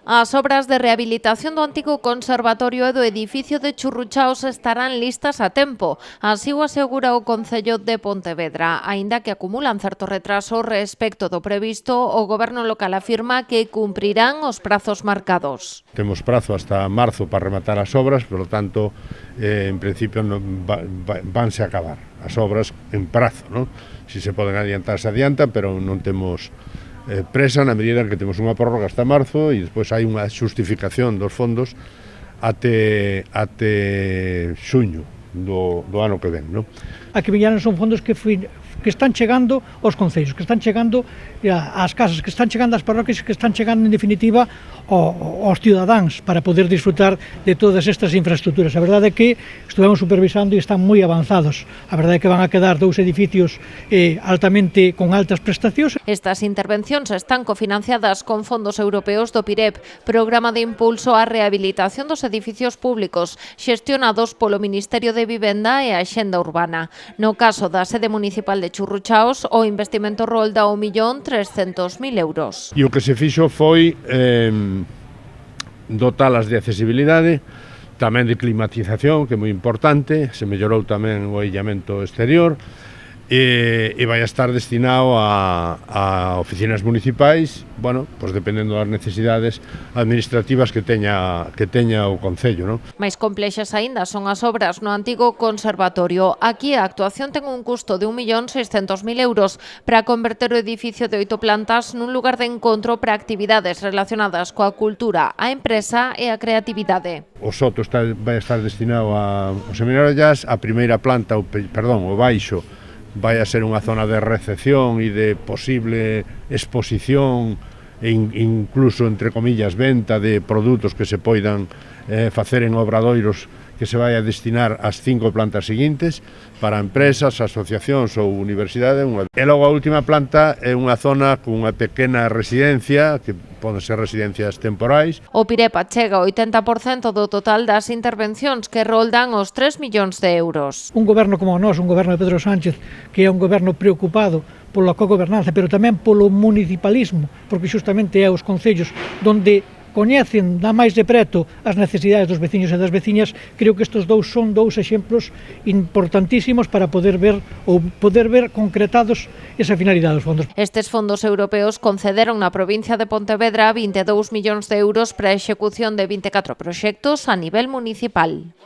As obras de rehabilitación do antigo conservatorio e do edificio de Churruchaos estarán listas a tempo. Así o asegura o Concello de Pontevedra. Aínda que acumulan certo retraso respecto do previsto, o Goberno local afirma que cumprirán os prazos marcados. Temos prazo hasta marzo para rematar as obras, por lo tanto, en principio vanse a acabar as obras en prazo, ¿no? Si se poden adiantar, se adiantan, pero non temos presa na medida que temos unha prórroga hasta marzo e despois hai unha xustificación dos fondos até xuño do ano que ven, ¿no? A que viñeran son fondos que están chegando aos concellos, que están chegando ás casas, que están chegando ás parroquias, que están chegando en definitiva aos cidadáns para poder disfrutar de todas estas infraestructuras. A verdade é que estuvemos supervisando e están moi avanzados. A verdade é que van a quedar 2 edificios con altas prestacións. Estas intervencións están cofinanciadas con fondos europeos do PIREP, Programa de Impulso á Rehabilitación dos Edificios Públicos, xestionados polo Ministerio de Vivenda e a Axenda Urbana. No caso da sede municipal de Churruchaos, o investimento rolda 1.300.000 euros. E o que se fixo foi dotalas de accesibilidade, tamén de climatización, que é moi importante, se mellorou tamén o illamento exterior, e vai a estar destinado a oficinas municipais, bueno, pues dependendo das necesidades administrativas que teña o Concello, ¿no? Máis complexas aínda son as obras no antigo conservatorio. Aquí a actuación ten un custo de 1.600.000 euros para converter o edificio de 8 plantas nun lugar de encontro para actividades relacionadas coa cultura, a empresa e a creatividade. O soto vai a estar destinado ao Seminario de Jazz, a primeira planta, o baixo, vai a ser unha zona de recepción e de posible exposición e incluso, entre comillas, venta de produtos que se poidan facer en obradoiros que se vai a destinar ás 5 plantas seguintes para empresas, asociacións ou universidade. E logo a última planta é unha zona con unha pequena residencia, que poden ser residencias temporais. O PIREP achega o 80% do total das intervencións, que roldan os 3 millóns de euros. Un goberno como o noso, un goberno de Pedro Sánchez, que é un goberno preocupado pola cogobernanza, pero tamén polo municipalismo, porque xustamente é os concellos donde coñecen da máis de preto as necesidades dos veciños e das veciñas. Creo que estes son dous exemplos importantísimos para poder ver concretados esa finalidade dos fondos. Estes fondos europeos concederon na provincia de Pontevedra 22 millóns de euros para a execución de 24 proxectos a nivel municipal.